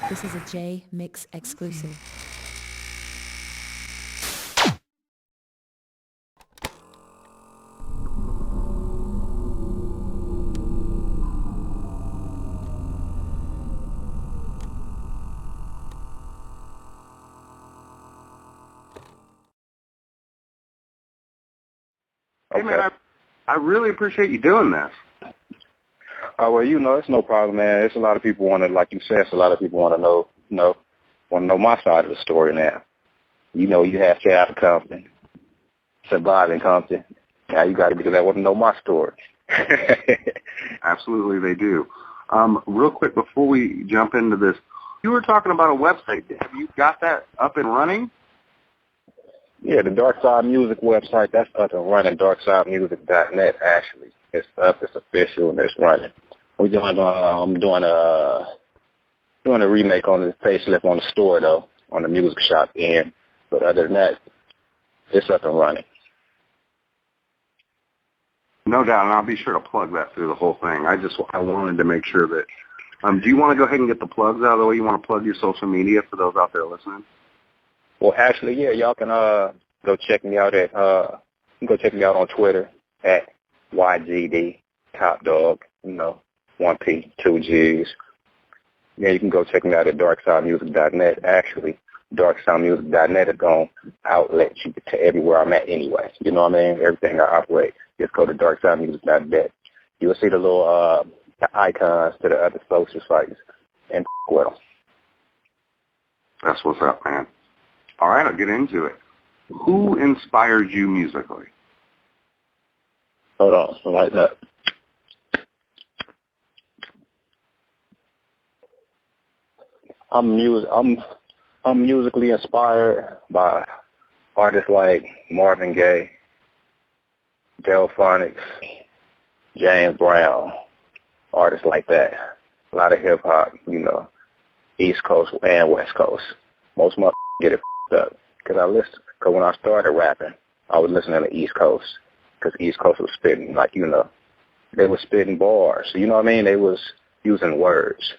This is a Jmix exclusive. Hey, man, I really appreciate you doing this. Well, it's no problem, man. It's a lot of people want to, like you said, it's a lot of people want to know my side of the story now. You have to have Compton, surviving Compton. Now you got to be that want to know my story. Absolutely, they do. Real quick, before we jump into this, you were talking about a website. Have you got that up and running? Yeah, the Dark Side Music website, that's up and running, darksidemusic.net, actually. It's up, it's official, and it's running. I'm doing a remake on the facelift on the store, though, on the music shop end. But other than that, it's up and running. No doubt, and I'll be sure to plug that through the whole thing. I wanted to make sure that, do you want to go ahead and get the plugs out of the way? You want to plug your social media for those out there listening? Well, actually, yeah, y'all can go check me out on Twitter at YGD Top Dog, 1P, 2 G's. Yeah, you can go check me out at darksidemusic.net. Actually, darksidemusic.net is going to outlet you to everywhere I'm at anyway. You know what I mean? Everything I operate, just go to darksidemusic.net. You'll see the little the icons to the other social sites and with them. That's what's up, man. All right, I'll get into it. Who inspired you musically? Hold on, like that. I'm musically inspired by artists like Marvin Gaye, Delphonics, James Brown, artists like that. A lot of hip hop, East Coast and West Coast. Most motherfuckers get it up because when I started rapping, I was listening to East Coast because East Coast was spitting they were spitting bars. You know what I mean? They was using words.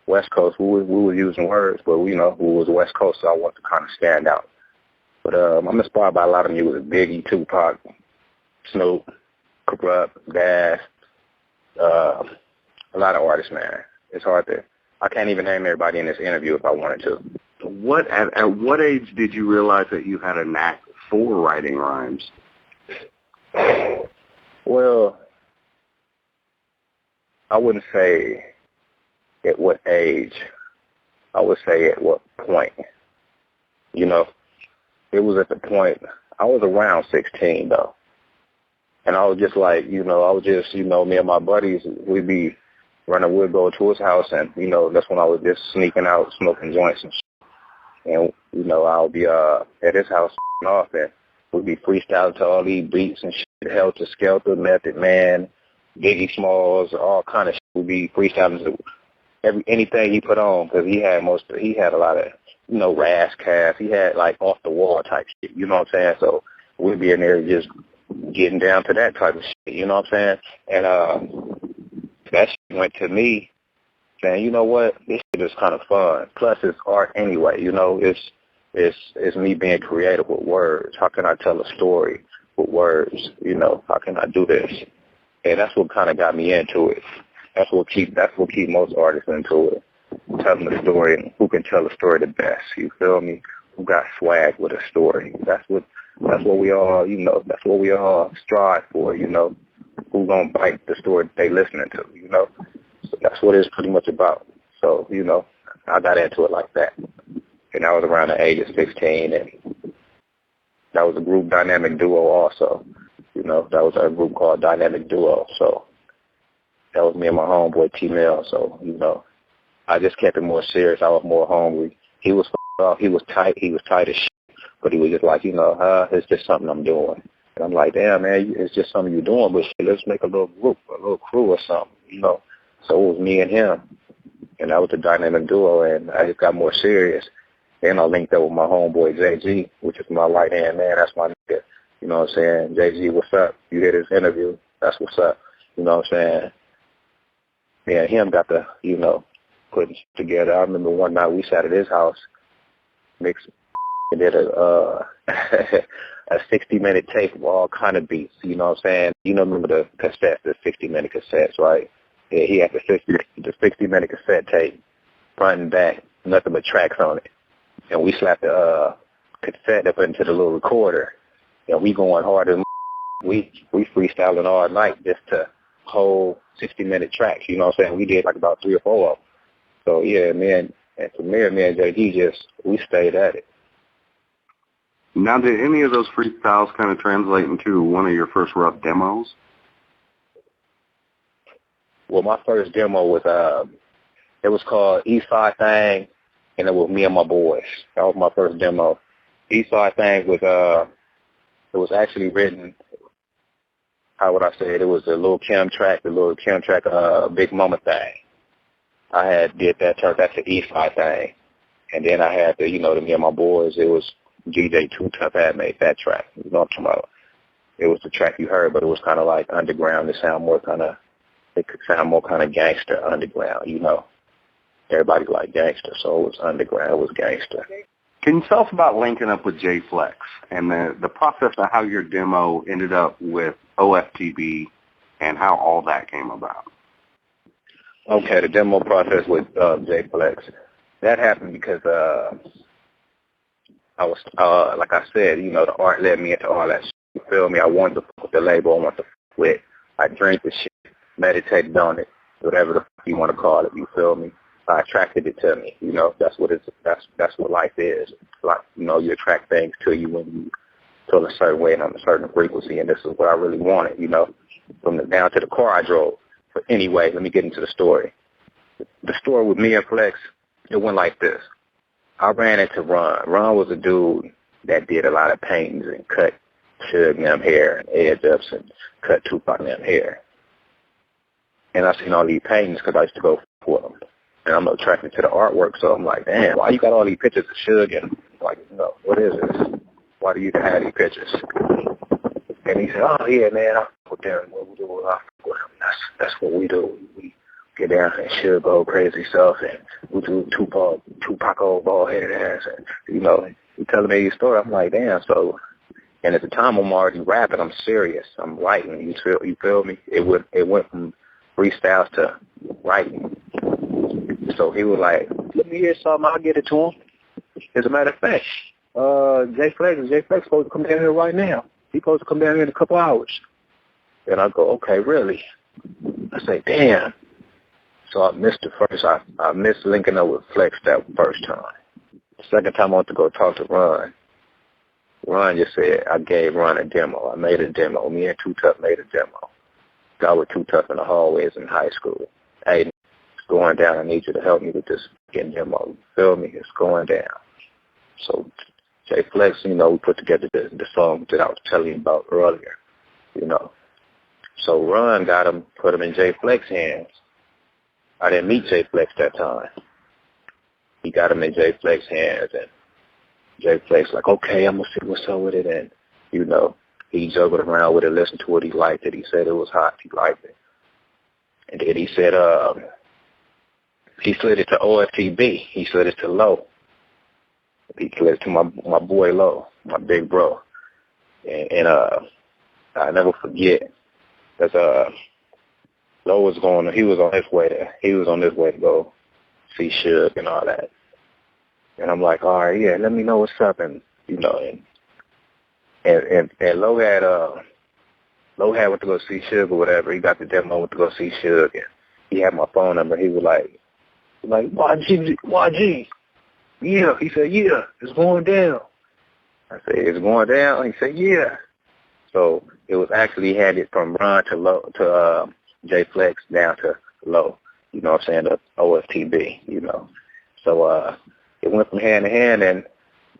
West Coast, we were using words, but we was West Coast, so I wanted to kind of stand out. But I'm inspired by a lot of music: Biggie, Tupac, Snoop, Corrupt, Dash, a lot of artists, man. It's hard I can't even name everybody in this interview if I wanted to. At what age did you realize that you had a knack for writing rhymes? Well, I wouldn't say at what age. I would say at what point. It was at the point, I was around 16, though. And I was just like, me and my buddies, we'd go to his house, and, that's when I was just sneaking out, smoking joints and shit. And, I'll be at his house off, and we'd be freestyling to all these beats and shit, Helter Skelter, Method Man, Biggie Smalls, all kind of shit. We'd be freestyling to anything he put on, because he had a lot of, Ras Cass. He had, like, off-the-wall type shit, you know what I'm saying? So we'd be in there just getting down to that type of shit, you know what I'm saying? And that shit went to me saying, you know what, this shit is kind of fun. Plus, it's art anyway, It's me being creative with words. How can I tell a story with words? How can I do this? And that's what kind of got me into it. That's what keep most artists into it, telling the story and who can tell the story the best. You feel me? Who got swag with a story? That's what we all, that's what we all strive for. Who gonna bite the story that they listening to? So that's what it's pretty much about. So I got into it like that. And I was around the age of 16, and that was a group Dynamic Duo also. That was a group called Dynamic Duo. So that was me and my homeboy T-Mail. So, I just kept it more serious. I was more hungry. He was off. He was tight as shit. But he was just like, it's just something I'm doing. And I'm like, damn, man, it's just something you're doing. But shit, let's make a little group, a little crew or something, So it was me and him. And that was the Dynamic Duo. And I just got more serious. Then I linked up with my homeboy, JG, which is my right-hand man. That's my nigga. You know what I'm saying? JG, what's up? You hear this interview? That's what's up. You know what I'm saying? Me and him got the, putting together. I remember one night we sat at his house, mixed, and did a 60-minute tape of all kind of beats. You know what I'm saying? You know, remember the cassettes, the 60-minute cassettes, right? Yeah, he had the 60-minute cassette tape, front and back, nothing but tracks on it. And we slapped the cassette up into the little recorder. And we going harder. We freestyling all night just to hold 60-minute tracks. You know what I'm saying? We did like about 3 or 4 of them. So yeah, man, and from there, me and JD we stayed at it. Now, did any of those freestyles kind of translate into one of your first rough demos? Well, my first demo was it was called Eastside Thing, and it was me and my boys. That was my first demo. Eastside Thing was it was actually written. How would I say it? It was the Lil Kim track, Big Mama Thing. I had did that track. That's the Eastside Thing, and then I had the me and my boys. It was DJ Too Tough had made that track. You know what I'm talking about? It was the track you heard, but it was kind of like underground. It could sound more kind of gangster underground, you know. Everybody liked gangster, so it was underground. It was gangster. Can you tell us about linking up with j-flexx and the process of how your demo ended up with OFTB and how all that came about? Okay, the demo process with j-flexx. That happened because I was, like I said, the art led me into all that shit. You feel me? I wanted to fuck with the label. I wanted to fuck with. I drank the shit, meditated on it, whatever the fuck you want to call it. You feel me? I attracted it to me. That's what that's what life is. Like, you attract things to you when you feel a certain way and on a certain frequency. And this is what I really wanted. From the down to the car I drove. But anyway, let me get into the story. The story with me and Flex, it went like this. I ran into Ron. Ron was a dude that did a lot of paintings and cut Suge and them hair and edge ups and cut Tupac and them hair. And I seen all these paintings because I used to go for them. And I'm attracted to the artwork, so I'm like, damn, why you got all these pictures of Suge? And like, what is this? Why do you have these pictures? And he said, oh yeah, man, I fuck with them. What we do, I fuck with them. That's what we do. We get down and Suge go crazy stuff, and we do Tupac old bald-headed ass, and he telling me his story. I'm like, damn. So, and at the time I'm already rapping. I'm serious. I'm writing. You feel me? It went from freestyles to writing. So he was like, let me hear something. I'll get it to him. As a matter of fact, j-flexx supposed to come down here right now. He's supposed to come down here in a couple hours. And I go, okay, really? I say, damn. So I missed the first. I missed linking up with Flex that first time. The second time I went to go talk to Ron. Ron just said, I gave Ron a demo. I made a demo. Me and Too Tough made a demo. Got with Too Tough in the hallways in high school. Hey, it's going down. I need you to help me with this fucking demo. You feel me? It's going down. So j-flexx, we put together the song that I was telling you about earlier, So Ron got him, put him in j-flexx hands. I didn't meet j-flexx that time. He got him in j-flexx hands, and j-flexx like, okay, I'm going to see what's up with it. And, he juggled around with it, listened to it. He liked it. He said it was hot. He liked it. And then he said he slid it to OFTB. He slid it to Low. He slid it to my boy Low, my big bro. And I never forget, because Low was he was on his way to go see Suge and all that. And I'm like, all right, yeah, let me know what's up. And and Low had went to go see Suge or whatever. He got the demo, went to go see Suge, and he had my phone number. He was like YG. Yeah. He said, yeah, it's going down. I said, it's going down? He said, yeah. So it was actually handed from Ron to Low, to j-flexx down to Low. You know what I'm saying? The OFTB, So it went from hand to hand, and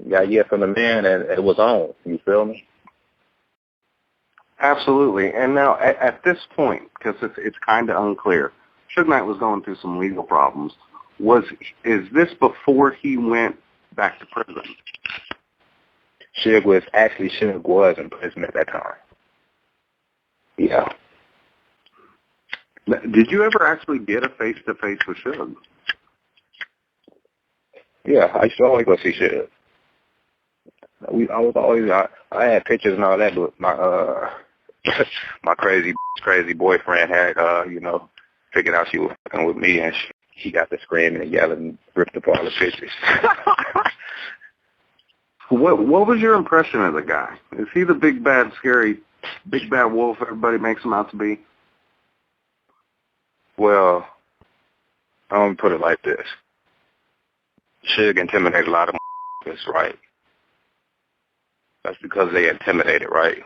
got a year from the man, and it was on. You feel me? Absolutely. And now, at this point, because it's kind of unclear, Suge Knight was going through some legal problems. Is this before he went back to prison? Suge was in prison at that time. Yeah. Did you ever actually get a face-to-face with Suge? Yeah, I used to always go see Suge. I had pictures and all that, but my my crazy boyfriend had figured out she was fucking with me, and he got to screaming and yelling and ripped up all the pictures. What was your impression of the guy? Is he the big bad scary big bad wolf everybody makes him out to be? Well, I'm gonna put it like this: Suge intimidated a lot of motherfuckers, right? That's because they intimidated, right?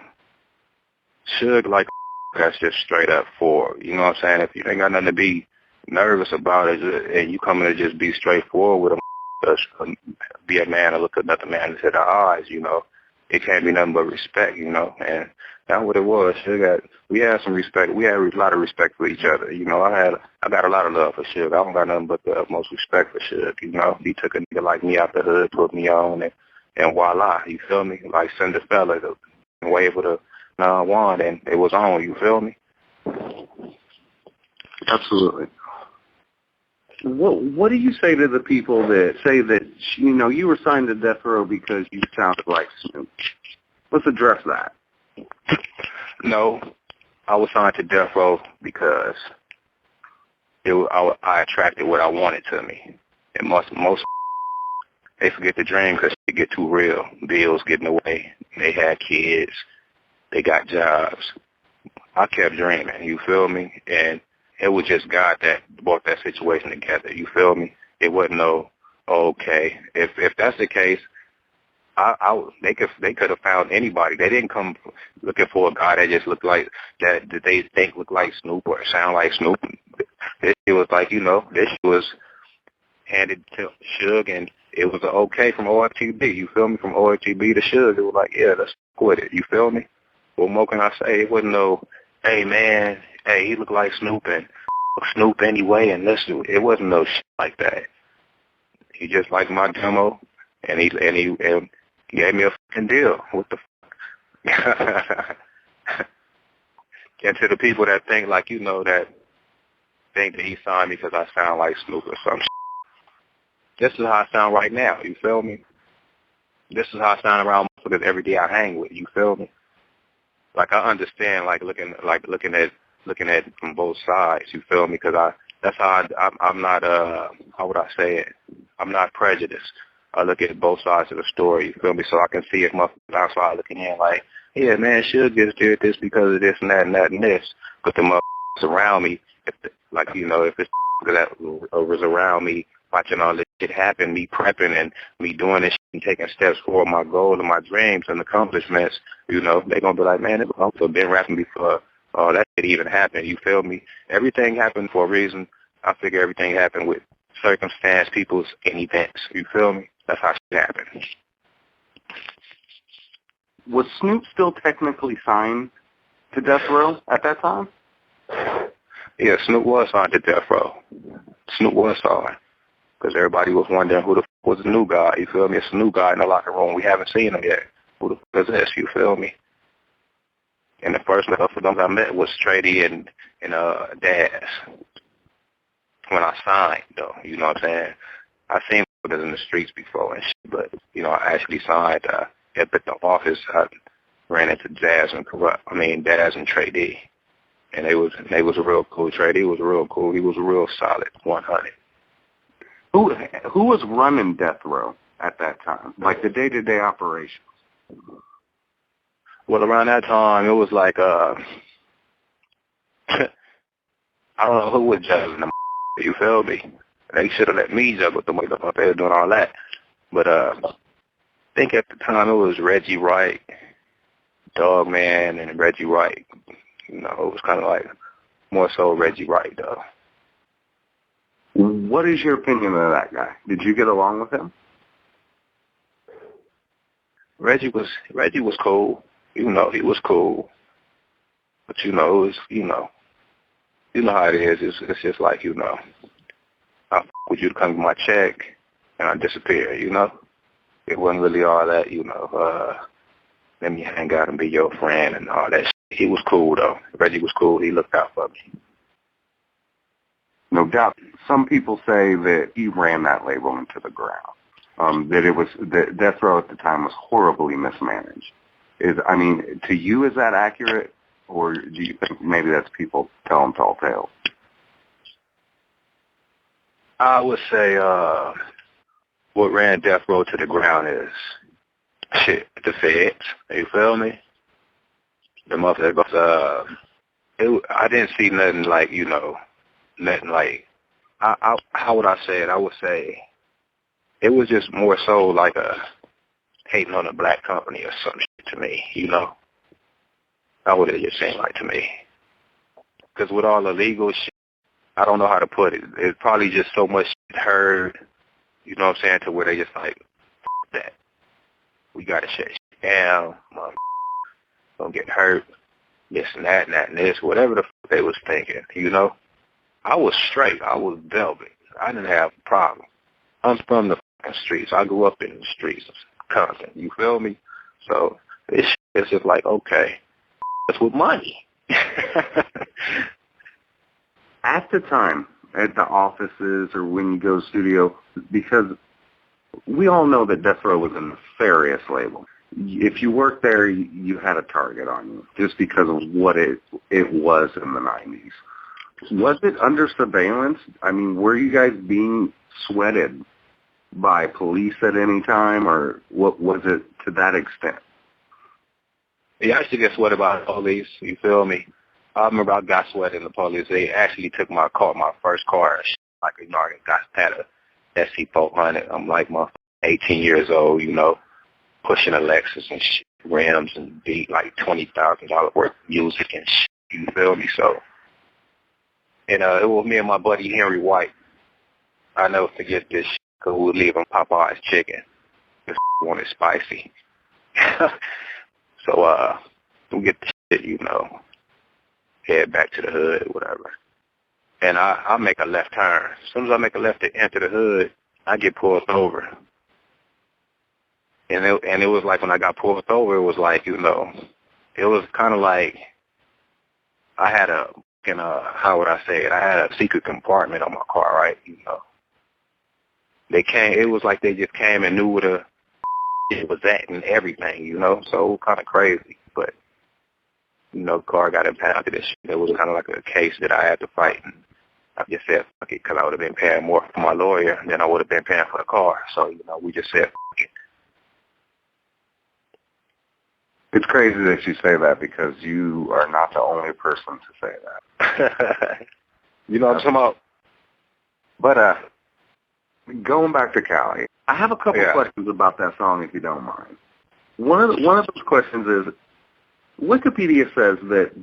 Suge like that's just straight up for, you know what I'm saying? If you ain't got nothing to be nervous about it, and you coming to just be straightforward with a be a man and look another man into the eyes, it can't be nothing but respect, and that's what it was. We had some respect. We had a lot of respect for each other. I got a lot of love for Suge. I don't got nothing but the utmost respect for Suge. He took a nigga like me out the hood, put me on, and voila, you feel me? Like Cinderella, the wave with a wand, and it was on. You feel me? Absolutely. What do you say to the people that say that you were signed to death row because you sounded like Snoop? Let's address that. No, I was signed to death row because I attracted what I wanted to me, and most they forget the dream because they get too real. Bills getting away. They had kids. They got jobs. I kept dreaming. You feel me? And it was just God that brought that situation together. You feel me? It wasn't okay. If that's the case, they could have found anybody. They didn't come looking for a guy that just looked like that they think looked like Snoop or sound like Snoop. It was like this was handed to Suge, and it was okay from ORTB. You feel me? From ORTB to Suge, it was like, yeah, let's quit it. You feel me? What more can I say? It wasn't no, hey man, hey, he looked like Snoop and Snoop anyway, and it wasn't no shit like that. He just liked my demo, and he gave me a fucking deal. What the fuck? And to the people that think that think that he signed me because I sound like Snoop or some shit. This is how I sound right now. You feel me? This is how I sound around motherfuckers every day I hang with. You feel me? Like I understand, looking at it from both sides. You feel me? Because that's how I'm not how would I say it? I'm not prejudiced. I look at both sides of the story. You feel me? So I can see if motherfuckers outside looking in like, yeah, man, Suge just did this because of this and that and that and this. But the motherfuckers around me, if it's that was around me watching all this shit happen, me prepping and me doing this shit and taking steps for my goals and my dreams and accomplishments, they're going to be like, man, I've been rapping before that shit even happened. You feel me? Everything happened for a reason. I figure everything happened with circumstance, peoples, and events. You feel me? That's how shit happened. Was Snoop still technically signed to death row at that time? Yeah, Snoop was signed to death row. Snoop was signed. Because everybody was wondering who the f*** was the new guy. You feel me? It's a new guy in the locker room. We haven't seen him yet. Who the f*** is this? You feel me? And the first of them I met was Trady and Daz. When I signed, though, you know what I'm saying? I seen brothers in the streets before and shit, but, I actually signed at the office. I ran into Daz and Trady. And they was real cool. Trady was real cool. He was real solid, 100. Who was running death row at that time? Like the day-to-day operations? Well, around that time, it was like, I don't know who was juggling them. You feel me? They should have let me juggle them. They were doing all that. But I think at the time it was Reggie Wright, Dog Man, and Reggie Wright. It was kind of like more so Reggie Wright, though. What is your opinion of that guy? Did you get along with him? Reggie was cool. He was cool. But it was, you know how it is. It's just like, I f with you to come get my check and I disappear, It wasn't really all that, let me hang out and be your friend and all that shit. He was cool, though. Reggie was cool. He looked out for me. No doubt. Some people say that he ran that label into the ground. that Death Row at the time was horribly mismanaged. To you, is that accurate, or do you think maybe that's people telling tall tales? I would say what ran Death Row to the ground is the feds. You feel me? The motherfuckers. I didn't see nothing like nothing like. How would I say it? I would say it was just more so like a hating on a black company or some shit to me, That would it just seemed like to me. Because with all the legal shit, I don't know how to put it. It's probably just so much shit heard, you know what I'm saying, to where they just like, that. We got to shut shit down. Don't get hurt. This and that and this, whatever the fuck they was thinking, I was straight. I was velvet. I didn't have a problem. I'm from the fucking streets. I grew up in the streets of Compton. You feel me? So this shit is just like, okay, that's with money. At the time, at the offices or when you go to the studio, because we all know that Death Row was a nefarious label. If you worked there, you had a target on you just because of what it was in the 90s. Was it under surveillance? Were you guys being sweated by police at any time, or what was it to that extent? Yeah, I actually get sweated by the police, you feel me? I remember I got sweated in the police. They actually took my first car, like had a SC400. I'm like 18 years old, pushing a Lexus and shit, rims and beat like $20,000 worth of music and shit, you feel me? So, and it was me and my buddy Henry White. I never forget this shit, because we were leaving Popeye's chicken. This wanted spicy. So, we get the shit, head back to the hood, whatever. And I make a left turn. As soon as I make a left to enter the hood, I get pulled over. And it was like when I got pulled over, it was like, it was kind of like I had how would I say it? I had a secret compartment on my car, right? They came, it was like they just came and knew where the it was at and everything, so it was kind of crazy. But, the car got impounded and shit. It was kind of like a case that I had to fight. And I just said, fuck it, because I would have been paying more for my lawyer than I would have been paying for the car. So, we just said, fuck it. It's crazy that you say that because you are not the only person to say that. You know what I'm talking about? But going back to Cali, I have a couple questions about that song, if you don't mind. One of those questions is, Wikipedia says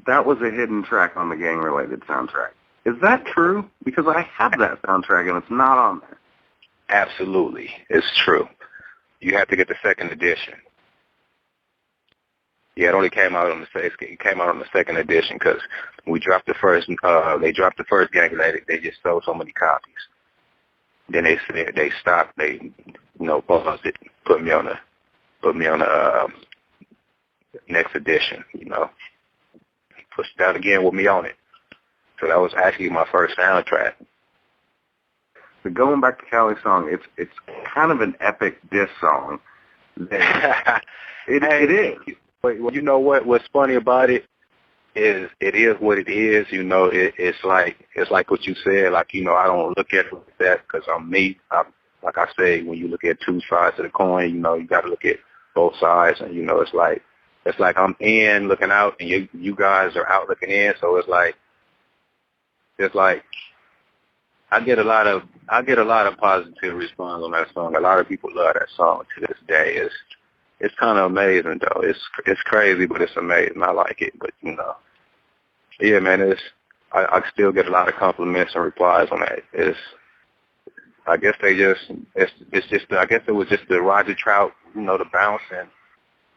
that was a hidden track on the gang-related soundtrack. Is that true? Because I have that soundtrack and it's not on there. Absolutely, it's true. You have to get the second edition. Yeah, it only came out on the second edition because we dropped the first. They dropped the first gang related. They just sold so many copies. Then they said they stopped. They, paused it. Put me on the next edition. Pushed it out again with me on it. So that was actually my first soundtrack. So going back to Cali song, it's kind of an epic diss song. It is. But you know what? What's funny about it is what it is. It's like what you said. Like I don't look at it like that because I'm me. Like I say, when you look at two sides of the coin, you got to look at both sides, and it's like I'm in looking out, and you guys are out looking in. So it's like I get a lot of positive response on that song. A lot of people love that song to this day. It's kind of amazing though. It's crazy, but it's amazing. I like it, but yeah, man. I still get a lot of compliments and replies on that. I guess I guess it was just the Roger Trout, the bounce and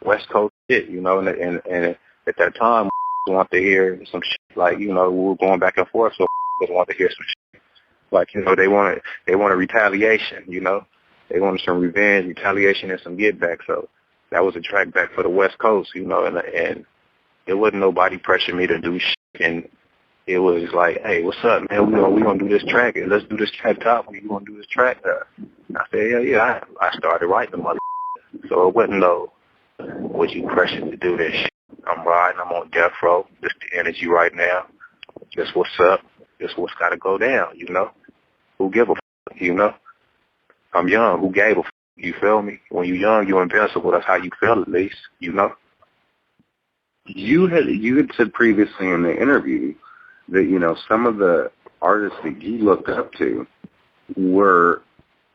West Coast shit, and at that time we wanted to hear some shit like we were going back and forth, so we wanted to hear some shit like they wanted a retaliation, they wanted some revenge, retaliation, and some get back. So that was a track back for the West Coast, and it wasn't nobody pressuring me to do shit. And it was like, hey, what's up, man? We gonna do this track, and let's do this track top. We gonna do this track. I said, yeah, I started writing the mother. So it wasn't no, was you pressured to do this shit? I'm riding, I'm on death row. This the energy right now. This what's up. This what's got to go down, you know? Who give a f***, you know? I'm young. Who gave a f***? You feel me? When you're young, you're invincible. That's how you feel, at least, you know? You had said previously in the interview that, you know, some of the artists that you looked up to were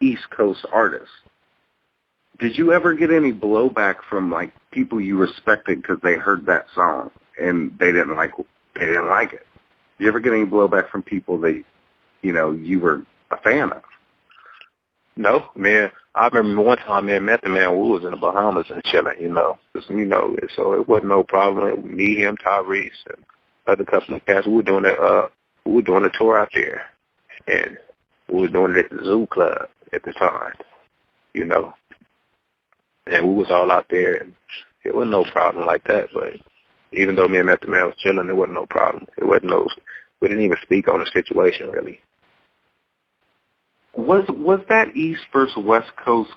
East Coast artists. Did you ever get any blowback from, like, people you respected because they heard that song and they didn't like it? Did you ever get any blowback from people that, you know, you were a fan of? No, man. I remember one time, man, Method Man, we was in the Bahamas and chilling, you know. You know, so it wasn't no problem. Me, him, Tyrese, and other couple of cats. We were doing a tour out there, and we were doing it at the Zoo Club at the time, you know. And we was all out there, and it wasn't no problem like that. But even though me and Method Man was chilling, it wasn't no problem. We didn't even speak on the situation really. Was that East versus West Coast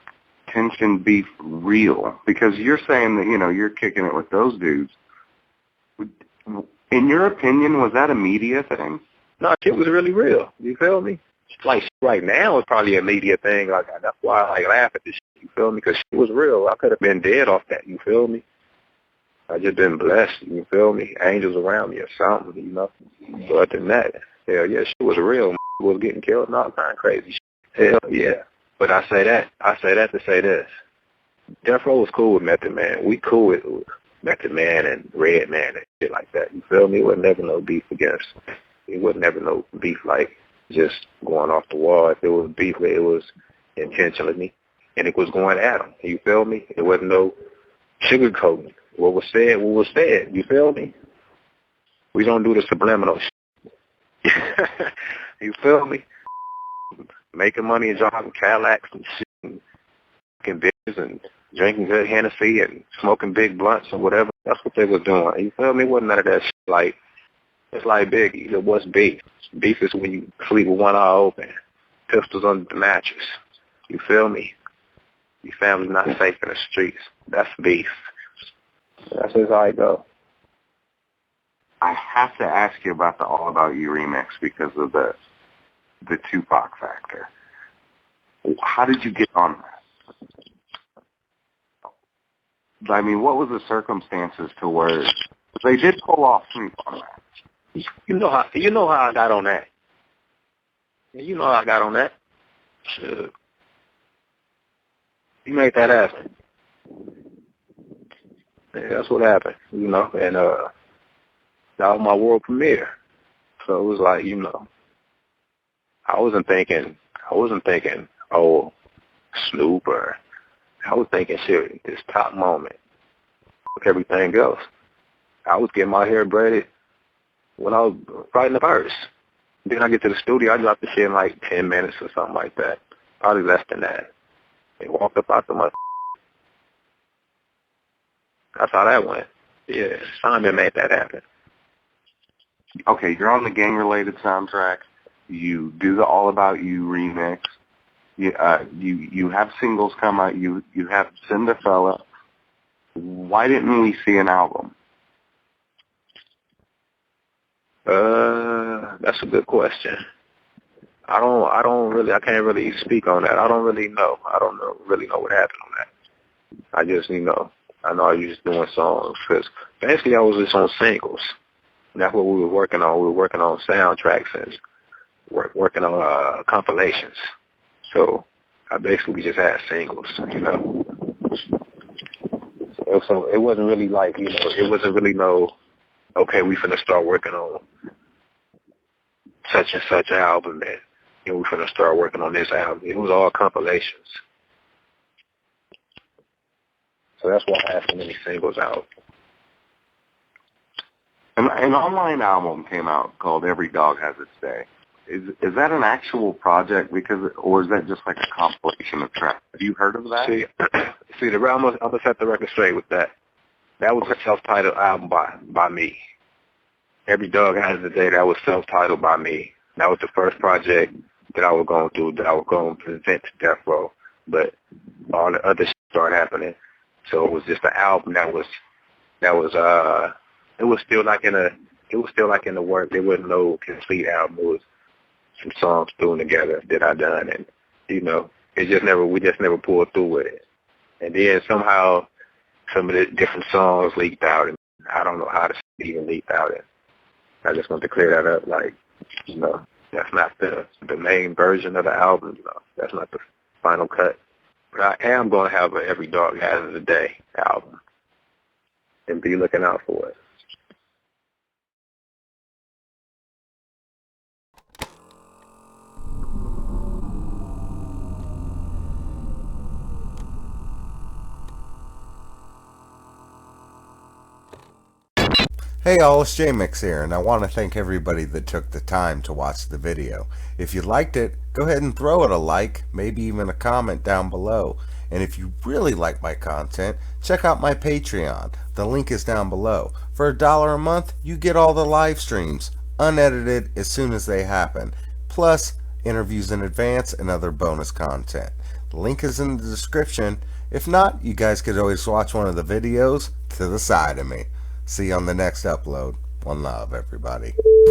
tension beef real? Because you're saying that, you know, you're kicking it with those dudes. In your opinion, was that a media thing? No, shit was really real. You feel me? Like right now, it's probably a media thing. Like that's why I laugh at this shit. You feel me? Because shit was real. I could have been dead off that. You feel me? I just been blessed. You feel me? Angels around me or something. You know. But other than that, hell yeah, shit was real. Was getting killed and all kind of crazy shit. Hell yeah. But I say that to say this. Death Row was cool with Method Man. We cool with Method Man and Red Man and shit like that. You feel me? It was never no beef against. It was never no beef like just going off the wall. If it was beef, it was intentionally, and it was going at them. You feel me? It wasn't no sugarcoating. What was said, You feel me? We don't do the subliminal shit. You feel me? Making money and driving Cadillacs and shit and fucking bitches and drinking good Hennessy and smoking big blunts or whatever. That's what they was doing. You feel me? It wasn't none of that shit. Like, it's like Biggie. It was beef. Beef is when you sleep with one eye open, pistols under the mattress. You feel me? Your family's not safe in the streets. That's beef. That's just how it go. I have to ask you about the All About You remix because of the Tupac factor. How did you get on that? I mean, what was the circumstances to where they did pull off Snoop on that? You know how I got on that. You know how I got on that. Shit. You made that happen. Yeah, that's what happened, you know, and that was my world premiere. So it was like, you know, I wasn't thinking, oh, Snoop, or I was thinking, shit, this top moment, everything else. I was getting my hair braided when I was writing the verse. Then I get to the studio, I dropped the shit in like 10 minutes or something like that, probably less than that. And walked up out the mother. That's how that went. Yeah, Simon made that happen. Okay, you're on the gang-related soundtrack. You do the All About You remix. You have singles come out. You have Cinderfella. Why didn't we see an album? That's a good question. I can't really speak on that. I don't really know. Really know what happened on that. I just, you know, I know I was just doing songs because basically I was just on singles. And that's what we were working on. We were working on soundtracks and working on compilations. So I basically just had singles, you know. So it wasn't really like, you know, it wasn't really no, okay, we finna start working on such and such album and, you know, we finna start working on this album. It was all compilations. So that's why I had so many singles out. An online album came out called Every Dog Has Its Day. Is that an actual project, or is that just like a compilation of tracks? Have you heard of that? See, I'm gonna set the record straight with that. That was a self-titled album by me. Every Dog Has Its Day. That was self-titled by me. That was the first project that I was going through, that I was going to present to Death Row. But all the other shit started happening. So it was just an album it was still like in the work. There wasn't no complete album. It was some songs thrown together that I done, and we just never pulled through with it. And then somehow some of the different songs leaked out, and I don't know how the shit even leaked out. And I just want to clear that up, like, that's not the main version of the album. That's not the final cut. But I am going to have an Every Dog Has a Day album, and be looking out for it. Hey all, it's Jmix here, and I want to thank everybody that took the time to watch the video. If you liked it, go ahead and throw it a like, maybe even a comment down below. And if you really like my content, check out my Patreon. The link is down below. For $1 a month, you get all the live streams, unedited as soon as they happen, plus interviews in advance and other bonus content. The link is in the description. If not, you guys could always watch one of the videos to the side of me. See you on the next upload. One love, everybody.